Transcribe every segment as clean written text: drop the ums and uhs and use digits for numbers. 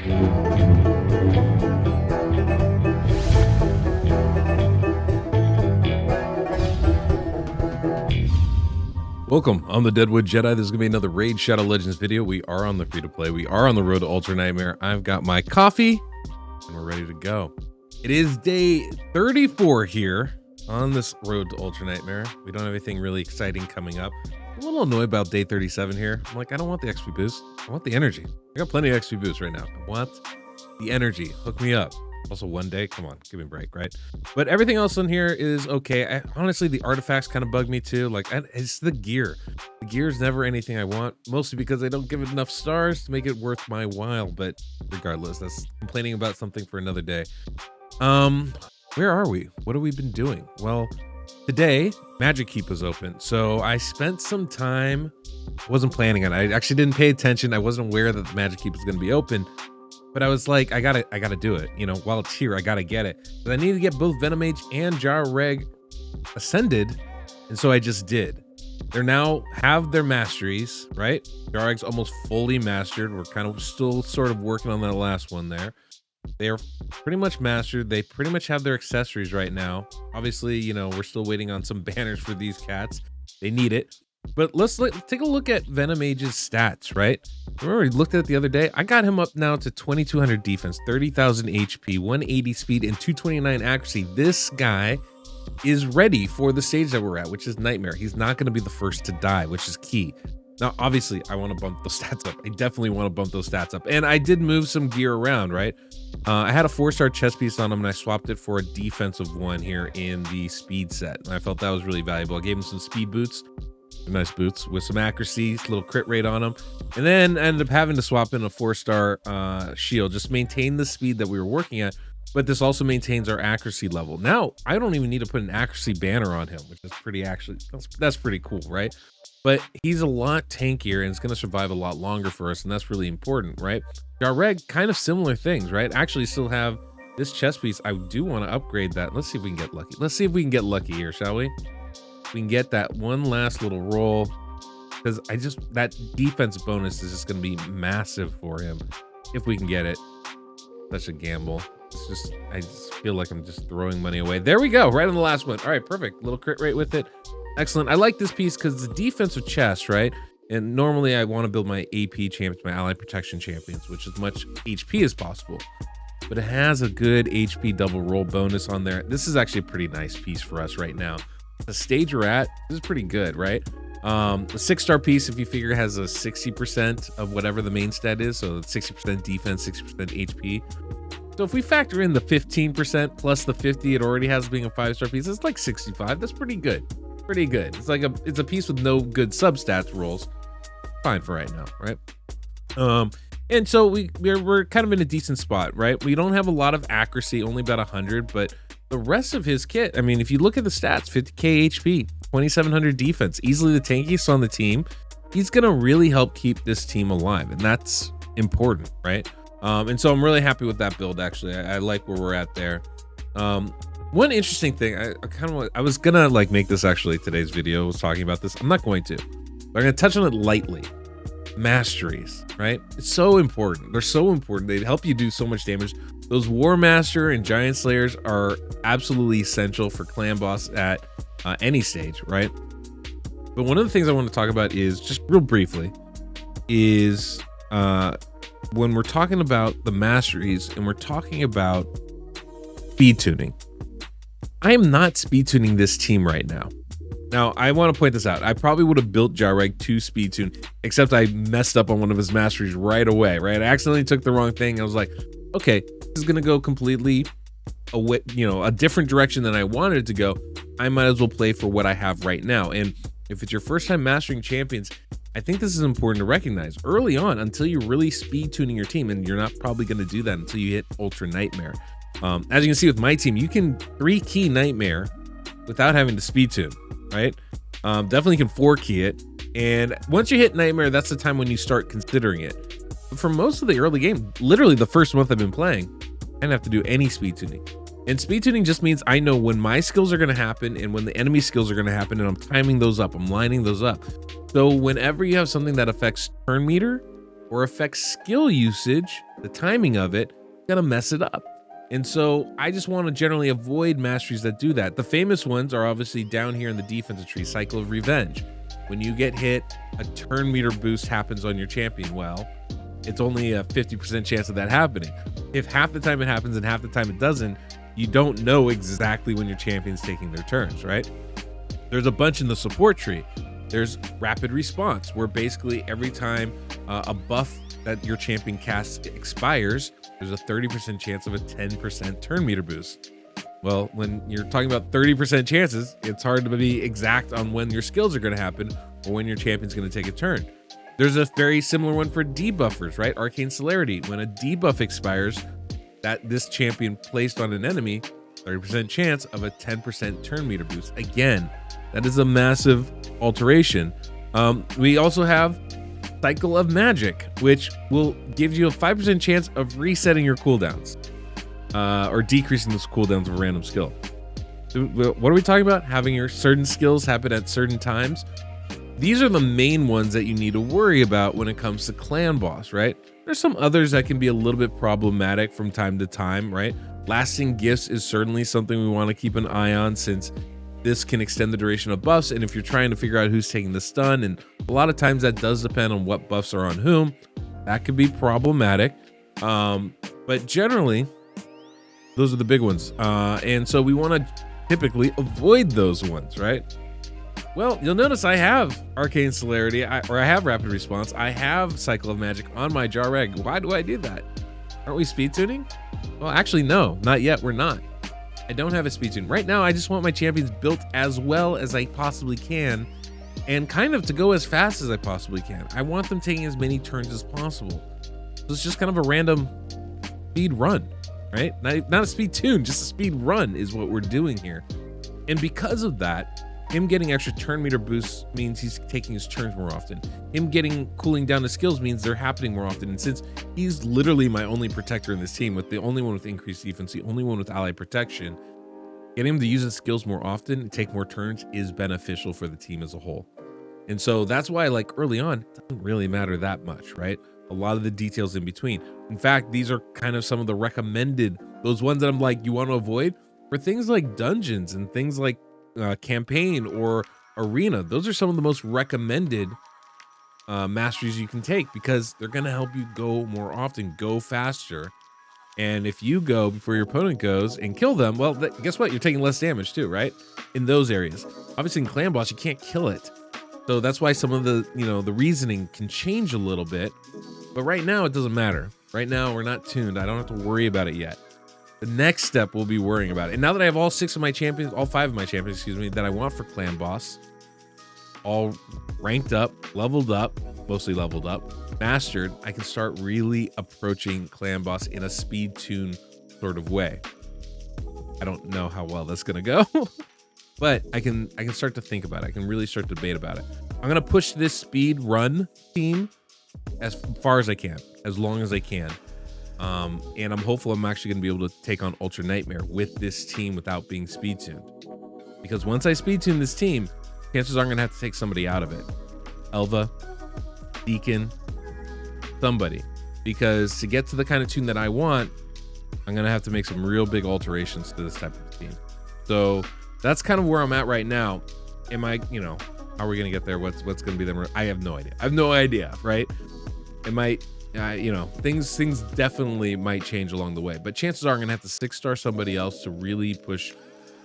Welcome, I'm the DeadwoodJedi. This is going to be another Raid Shadow Legends video. We are on the free-to-play. We are on the road to Ultra Nightmare. I've got my coffee, and we're ready to go. It is day 34 here on this road to Ultra Nightmare. We don't have anything really exciting coming up. I'm a little annoyed about day 37 here. I'm like, I don't want the XP boost. I want the energy. I got plenty of XP boost right now. I want the energy. Hook me up. Also, one day, come on, give me a break, right? But everything else in here is okay. Honestly, the artifacts kind of bug me too. Like, it's the gear. The gear is never anything I want, mostly because I don't give it enough stars to make it worth my while. But regardless, that's complaining about something for another day. Where are we? What have we been doing? Well, today, Magic Keep was open. So I spent some time, wasn't planning on it. I actually didn't pay attention. I wasn't aware that the Magic Keep was going to be open. But I was like, I gotta do it. You know, while it's here, I gotta get it. But I need to get both Venomage and Jarreg ascended, and so I just did. They now have their masteries, right? Jarreg's almost fully mastered. We're kind of still sort of working on that last one there. They're pretty much mastered. They pretty much have their accessories right now. Obviously, you know, we're still waiting on some banners for these cats. They need it. But let's take a look at Venomage's stats, right? Remember we looked at it the other day? I got him up now to 2200 defense, 30,000 HP, 180 speed, and 229 accuracy. This guy is ready for the stage that we're at, which is Nightmare. He's not going to be the first to die, which is key. Now, obviously, I want to bump those stats up. I definitely want to bump those stats up. And I did move some gear around, right? I had a 4-star chest piece on him, and I swapped it for a defensive one here in the speed set. And I felt that was really valuable. I gave him some speed boots. Nice boots with some accuracy, little crit rate on them, and then I ended up having to swap in a 4-star shield, just maintain the speed that we were working at, but this also maintains our accuracy level. Now I don't even need to put an accuracy banner on him, which is that's pretty cool, right? But he's a lot tankier and it's going to survive a lot longer for us, and that's really important, right? Jarreg, kind of similar things, right? Actually still have this chest piece. I do want to upgrade that. Let's see if we can get lucky. Let's see if we can get lucky here, shall we? We can get that one last little roll, because that defense bonus is just going to be massive for him if we can get it. Such a gamble. I just feel like I'm just throwing money away. There we go, right on the last one. All right, perfect. Little crit rate with it. Excellent. I like this piece because it's a defensive chest, right? And normally I want to build my AP champions, my ally protection champions, which is much HP as possible. But it has a good HP double roll bonus on there. This is actually a pretty nice piece for us right now. The stage we're at, this is pretty good, right? The 6-star piece, if you figure, has a 60% of whatever the main stat is, so 60% defense, 60% HP. So if we factor in the 15% plus the 50 it already has being a 5-star piece, it's like 65. That's pretty good. Pretty good. It's like it's a piece with no good substats rolls. Fine for right now, right? And so we're kind of in a decent spot, right? We don't have a lot of accuracy, only about 100, but the rest of his kit, I mean, if you look at the stats, 50k HP, 2700 defense, easily the tankiest on the team. He's going to really help keep this team alive, and that's important, right? And so I'm really happy with that build, actually. I like where we're at there. One interesting thing, I was going to like make this actually today's video, I was talking about this. I'm not going to. But I'm going to touch on it lightly. Masteries, right? It's so important. They're so important. They help you do so much damage. Those War Master and Giant Slayers are absolutely essential for clan boss at any stage, right? But one of the things I want to talk about is, just real briefly, is when we're talking about the masteries and we're talking about speed tuning. I am not speed tuning this team right now. Now, I want to point this out. I probably would have built Jarreg to speed tune, except I messed up on one of his masteries right away, right? I accidentally took the wrong thing. I was like, okay, this is going to go completely away, you know, a different direction than I wanted it to go. I might as well play for what I have right now. And if it's your first time mastering champions, I think this is important to recognize early on, until you're really speed tuning your team, and you're not probably going to do that until you hit Ultra Nightmare. As you can see with my team, you can 3-key Nightmare without having to speed tune, right? Definitely can 4-key it. And once you hit Nightmare, that's the time when you start considering it. But for most of the early game, literally the first month I've been playing, I didn't have to do any speed tuning. And speed tuning just means I know when my skills are going to happen and when the enemy skills are going to happen, and I'm timing those up. I'm lining those up. So whenever you have something that affects turn meter or affects skill usage, the timing of it, gonna mess it up. And so I just want to generally avoid masteries that do that. The famous ones are obviously down here in the defensive tree, Cycle of Revenge. When you get hit, a turn meter boost happens on your champion. Well, it's only a 50% chance of that happening. If half the time it happens and half the time it doesn't, you don't know exactly when your champion's taking their turns, right? There's a bunch in the support tree. There's rapid response, where basically every time a buff that your champion casts expires, there's a 30% chance of a 10% turn meter boost. Well, when you're talking about 30% chances, it's hard to be exact on when your skills are going to happen or when your champion's going to take a turn. There's a very similar one for debuffers, right? Arcane Celerity. When a debuff expires that this champion placed on an enemy, 30% chance of a 10% turn meter boost. Again, that is a massive alteration. We also have Cycle of Magic, which will give you a 5% chance of resetting your cooldowns or decreasing the cooldowns of a random skill. What are we talking about? Having your certain skills happen at certain times. These are the main ones that you need to worry about when it comes to clan boss, right? There's some others that can be a little bit problematic from time to time, right? Lasting gifts is certainly something we want to keep an eye on, since this can extend the duration of buffs. And if you're trying to figure out who's taking the stun, and a lot of times that does depend on what buffs are on whom, that could be problematic. But generally, those are the big ones. And so we want to typically avoid those ones, right? Well, you'll notice I have Arcane Celerity, I have Rapid Response. I have Cycle of Magic on my Jareg. Why do I do that? Aren't we speed tuning? Well, actually, no, not yet. We're not. I don't have a speed tune. Right now, I just want my champions built as well as I possibly can, and kind of to go as fast as I possibly can. I want them taking as many turns as possible. So it's just kind of a random speed run, right? Not a speed tune, just a speed run is what we're doing here. And because of that, him getting extra turn meter boosts means he's taking his turns more often. Him getting cooling down his skills means they're happening more often. And since he's literally my only protector in this team, with the only one with increased defense, the only one with ally protection, getting him to use his skills more often and take more turns is beneficial for the team as a whole. And so that's why, like, early on, it doesn't really matter that much, right? A lot of the details in between. In fact, these are kind of some of the recommended, those ones that I'm like, you want to avoid for things like dungeons and things like campaign or arena. Those are some of the most recommended masteries you can take, because they're going to help you go more often, go faster. And if you go before your opponent goes and kill them, well, guess what? You're taking less damage too, right? In those areas. Obviously in clan boss, you can't kill it. So that's why some of the, the reasoning can change a little bit. But right now, it doesn't matter. Right now, we're not tuned. I don't have to worry about it yet. The next step we'll be worrying about it. And now that I have all 5 of my champions, that I want for clan boss, all ranked up, leveled up, mostly leveled up, mastered, I can start really approaching clan boss in a speed tune sort of way. I don't know how well that's gonna go, but I can start to think about it. I can really start to debate about it. I'm gonna push this speed run team as far as I can, as long as I can. And I'm hopeful I'm actually going to be able to take on Ultra Nightmare with this team without being speed tuned. Because once I speed tune this team, chances are I'm going to have to take somebody out of it. Elva, Deacon, somebody. Because to get to the kind of tune that I want, I'm going to have to make some real big alterations to this type of team. So that's kind of where I'm at right now. Am I, how are we going to get there? What's going to be there? I have no idea. I have no idea, right? It might... things definitely might change along the way, but chances are I'm gonna have to 6-star somebody else to really push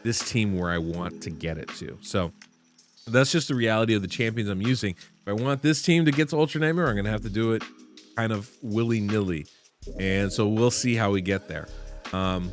this team where I want to get it to. So that's just the reality of the champions I'm using. If I want this team to get to Ultra Nightmare, I'm gonna have to do it kind of willy-nilly, and so we'll see how we get there. But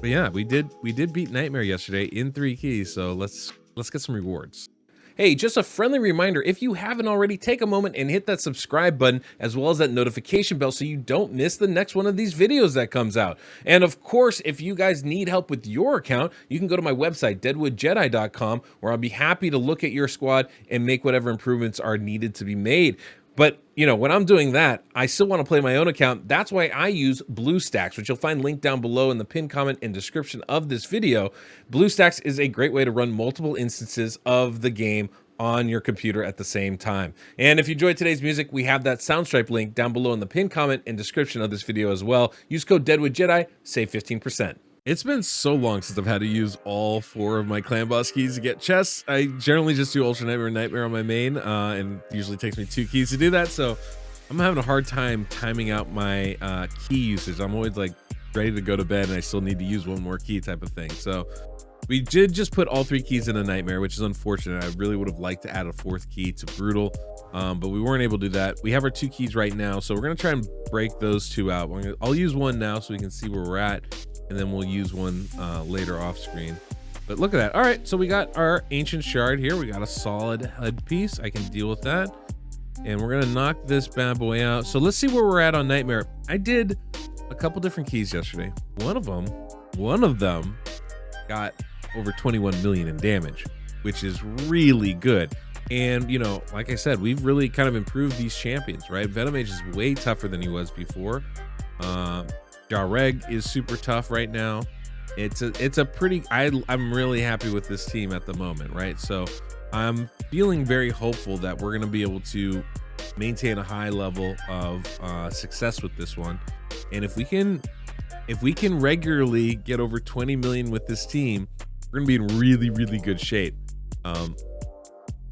yeah, we did beat Nightmare yesterday in 3 keys, so let's get some rewards. Hey, just a friendly reminder, if you haven't already, take a moment and hit that subscribe button as well as that notification bell so you don't miss the next one of these videos that comes out. And of course, if you guys need help with your account, you can go to my website, DeadwoodJedi.com, where I'll be happy to look at your squad and make whatever improvements are needed to be made. But, when I'm doing that, I still want to play my own account. That's why I use BlueStacks, which you'll find linked down below in the pinned comment and description of this video. BlueStacks is a great way to run multiple instances of the game on your computer at the same time. And if you enjoyed today's music, we have that Soundstripe link down below in the pinned comment and description of this video as well. Use code DeadwoodJedi, save 15%. It's been so long since I've had to use all 4 of my clan boss keys to get chests. I generally just do Ultra Nightmare and Nightmare on my main, and it usually takes me 2 keys to do that. So I'm having a hard time timing out my key usage. I'm always like ready to go to bed and I still need to use 1 more key type of thing. So we did just put all 3 keys in a Nightmare, which is unfortunate. I really would have liked to add a 4th key to Brutal, but we weren't able to do that. We have our 2 keys right now, so we're going to try and break those 2 out. I'll use one now so we can see where we're at, and then we'll use one later off screen. But look at that. All right, so we got our Ancient Shard here. We got a solid headpiece. I can deal with that. And we're going to knock this bad boy out. So let's see where we're at on Nightmare. I did a couple different keys yesterday. One of them got over 21 million in damage, which is really good. And you know, like I said, we've really kind of improved these champions, right? Venomage is way tougher than he was before. Jareg is super tough right now. It's a pretty, I'm really happy with this team at the moment, right? So I'm feeling very hopeful that we're going to be able to maintain a high level of success with this one. And if we can regularly get over 20 million with this team, we're gonna be in really, really good shape. A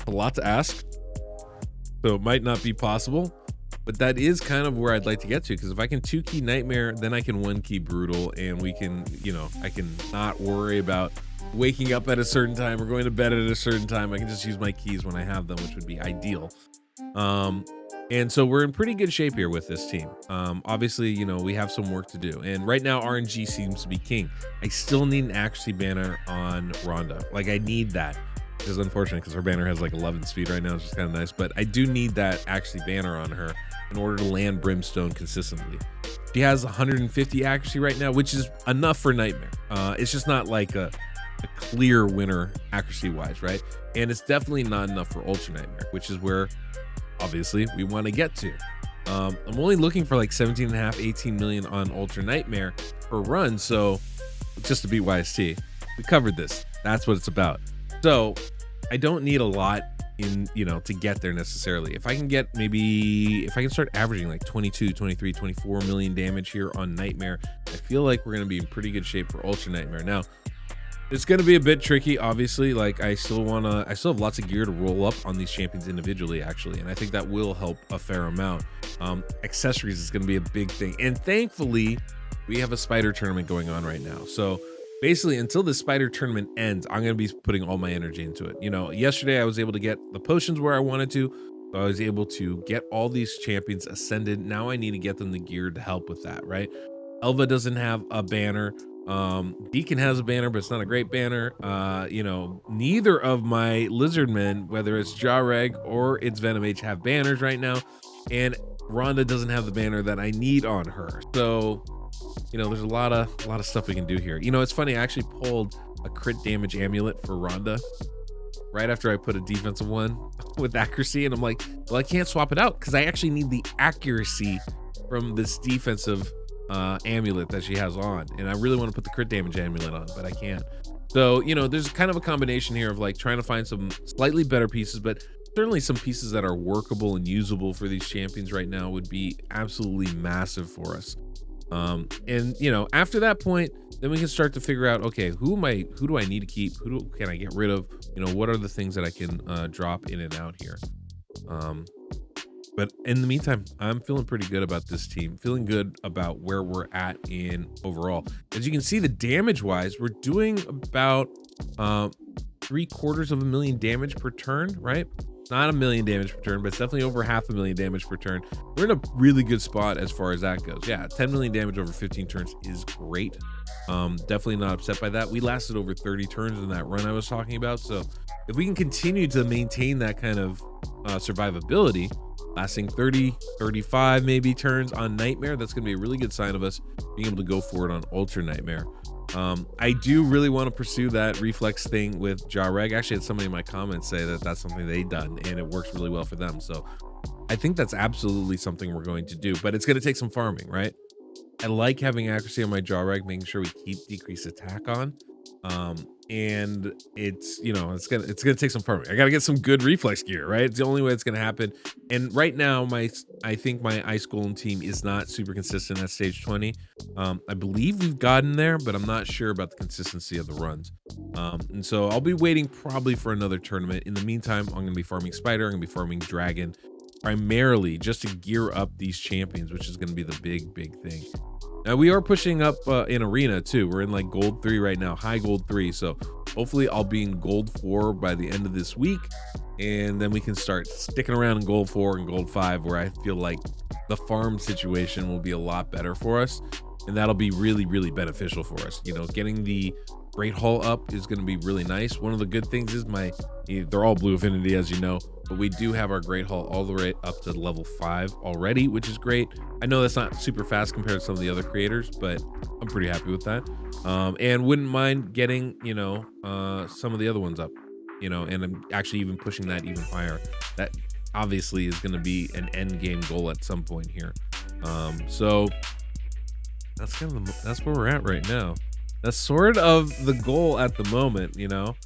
lot to ask, so it might not be possible, but that is kind of where I'd like to get to, because if I can 2-key Nightmare, then I can 1-key Brutal, and we can, you know, I can not worry about waking up at a certain time or going to bed at a certain time. I can just use my keys when I have them, which would be ideal. And so we're in pretty good shape here with this team. Obviously, you know, we have some work to do, and right now RNG seems to be king. I still need an accuracy banner on Rhonda. Like, I need that. Which is unfortunate because her banner has like 11 speed right now, which is kind of nice, but I do need that accuracy banner on her in order to land Brimstone consistently. She has 150 accuracy right now, which is enough for Nightmare. It's just not like a clear winner accuracy wise, right? And it's definitely not enough for Ultra Nightmare, which is where obviously we want to get to. I'm only looking for like 17.5, 18 million on Ultra Nightmare per run. So just to beat YST, we covered this. That's what it's about. So I don't need a lot in, you know, to get there necessarily. If I can get if I can start averaging like 22, 23, 24 million damage here on Nightmare, I feel like we're going to be in pretty good shape for Ultra Nightmare. Now, it's going to be a bit tricky, obviously. Like, I still have lots of gear to roll up on these champions individually, actually, and I think that will help a fair amount. Accessories is going to be a big thing, and thankfully we have a spider tournament going on right now. So basically, until the spider tournament ends, I'm going to be putting all my energy into it. You know, yesterday I was able to get the potions where I wanted to, so I was able to get all these champions ascended. Now I need to get them the gear to help with that, right? Elva doesn't have a banner. Deacon has a banner, but it's not a great banner. You know, neither of my lizardmen, whether it's Jareg or it's Venomage, have banners right now, and Rhonda doesn't have the banner that I need on her. So, you know, there's a lot of stuff we can do here. You know, it's funny, I actually pulled a crit damage amulet for Rhonda right after I put a defensive one with accuracy, and I'm like, well, I can't swap it out because I actually need the accuracy from this defensive amulet that she has on, and I really want to put the crit damage amulet on, but I can't. So, you know, there's kind of a combination here of like trying to find some slightly better pieces, but certainly some pieces that are workable and usable for these champions right now would be absolutely massive for us. And you know, after that point, then we can start to figure out, okay, who do I need to keep, can I get rid of, you know, what are the things that I can drop in and out here. But in the meantime, I'm feeling pretty good about this team, feeling good about where we're at in overall. As you can see, the damage wise, we're doing about 750,000 damage per turn, right? Not 1 million damage per turn, but it's definitely over 500,000 damage per turn. We're in a really good spot as far as that goes. Yeah, 10 million damage over 15 turns is great. Definitely not upset by that. We lasted over 30 turns in that run I was talking about. So if we can continue to maintain that kind of survivability, lasting 30, 35 maybe turns on Nightmare, that's going to be a really good sign of us being able to go for it on Ultra Nightmare. I do really want to pursue that reflex thing with Jareg. Actually, had somebody in my comments say that that's something they've done and it works really well for them. So I think that's absolutely something we're going to do, but it's going to take some farming, right? I like having accuracy on my Jareg, making sure we keep decreased attack on. And it's, you know, it's gonna take some farming. I gotta get some good reflex gear, right? It's the only way it's gonna happen. And right now, I think my ice golem team is not super consistent at stage 20. I believe we've gotten there, but I'm not sure about the consistency of the runs. And so I'll be waiting probably for another tournament. In the meantime, I'm gonna be farming spider, I'm gonna be farming dragon, primarily just to gear up these champions, which is gonna be the big thing. Now we are pushing up in arena too. We're in like gold 3 right now, high gold 3. So hopefully I'll be in gold 4 by the end of this week. And then we can start sticking around in gold 4 and gold 5, where I feel like the farm situation will be a lot better for us. And that'll be really beneficial for us. You know, getting the Great Hall up is going to be really nice. One of the good things is they're all blue affinity, as you know, but we do have our Great Hall all the way up to level 5 already, which is great. I know that's not super fast compared to some of the other creators, but I'm pretty happy with that. And wouldn't mind getting, you know, some of the other ones up, you know, and I'm actually even pushing that even higher. That obviously is going to be an end game goal at some point here. So that's that's where we're at right now. That's sort of the goal at the moment, you know.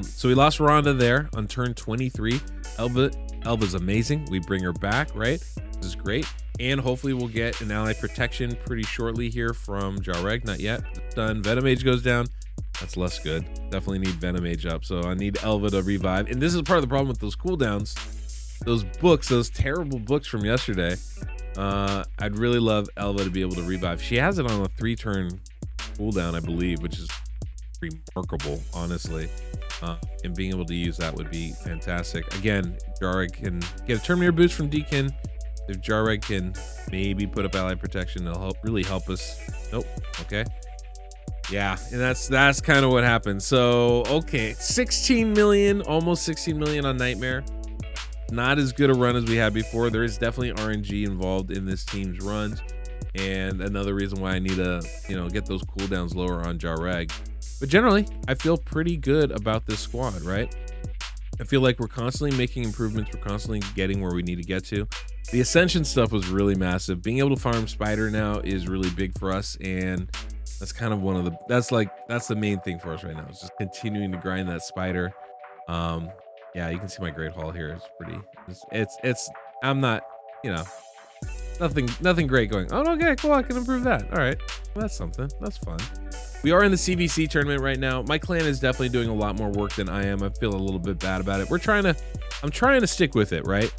So we lost Rhonda there on turn 23. Elva's amazing. We bring her back, right? This is great. And hopefully we'll get an ally protection pretty shortly here from Jareg. Not yet. It's done. Venomage goes down. That's less good. Definitely need Venomage up. So I need Elva to revive. And this is part of the problem with those cooldowns. Those books, those terrible books from yesterday. I'd really love Elva to be able to revive. She has it on a 3-turn cooldown, I believe, which is remarkable, honestly. And being able to use that would be fantastic. Again, Jareg can get a Terminator boost from Deacon. If Jareg can maybe put up ally protection, it'll really help us. Nope. Okay. Yeah, and that's kind of what happened. So okay, 16 million, almost 16 million on Nightmare. Not as good a run as we had before. There is definitely RNG involved in this team's runs, and another reason why I need to, you know, get those cooldowns lower on Jareg. But generally, I feel pretty good about this squad, right? I feel like we're constantly making improvements. We're constantly getting where we need to get to. The Ascension stuff was really massive. Being able to farm Spider now is really big for us, and that's kind of one of the, that's the main thing for us right now. It's just continuing to grind that Spider. Yeah, you can see my Great Hall here. It's pretty, it's I'm not, you know, nothing great going. Oh, okay, cool, I can improve that. All right, well, that's something. That's fun. We are in the CVC tournament right now. My clan is definitely doing a lot more work than I am. I feel a little bit bad about it. I'm trying to stick with it, right?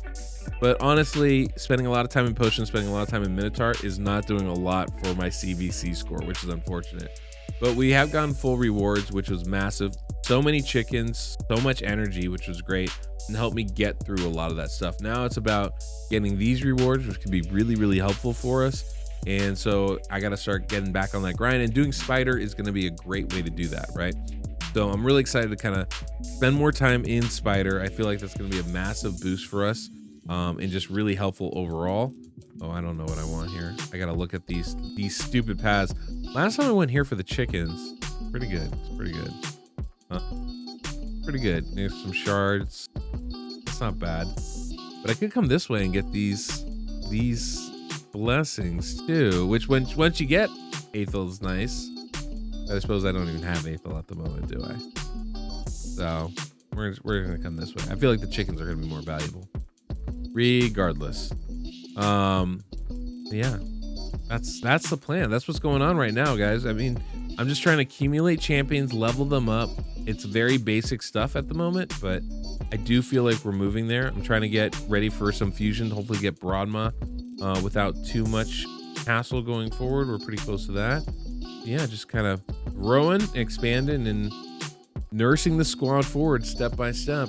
But honestly, spending a lot of time in potions, spending a lot of time in Minotaur is not doing a lot for my CVC score, which is unfortunate. But we have gotten full rewards, which was massive. So many chickens, so much energy, which was great, and helped me get through a lot of that stuff. Now it's about getting these rewards, which can be really helpful for us. And so I got to start getting back on that grind, and doing Spider is going to be a great way to do that, right? So I'm really excited to kind of spend more time in Spider. I feel like that's going to be a massive boost for us, and just really helpful overall. Oh, I don't know what I want here. I got to look at these stupid paths. Last time I went here for the chickens, pretty good. It's pretty good. Pretty good. There's some shards. It's not bad. But I could come this way and get these blessings too, which once you get Aethel is nice. I suppose I don't even have Aethel at the moment, do I? So we're gonna come this way. I feel like the chickens are gonna be more valuable regardless. Yeah, that's the plan. That's what's going on right now, guys. I mean, I'm just trying to accumulate champions, level them up. It's very basic stuff at the moment, but I do feel like we're moving there. I'm trying to get ready for some fusion to hopefully get Broadma without too much hassle going forward. We're pretty close to that. Yeah, just kind of growing, expanding, and nursing the squad forward step by step.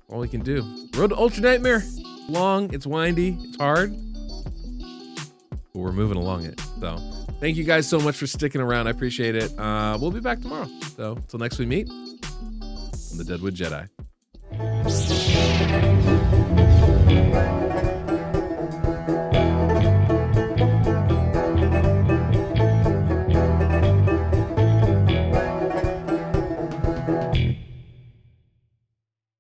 All we can do. Road to Ultra Nightmare. Long, it's windy, it's hard, but we're moving along it. So thank you guys so much for sticking around. I appreciate it. We'll be back tomorrow. So until next we meet, I'm the Deadwood Jedi.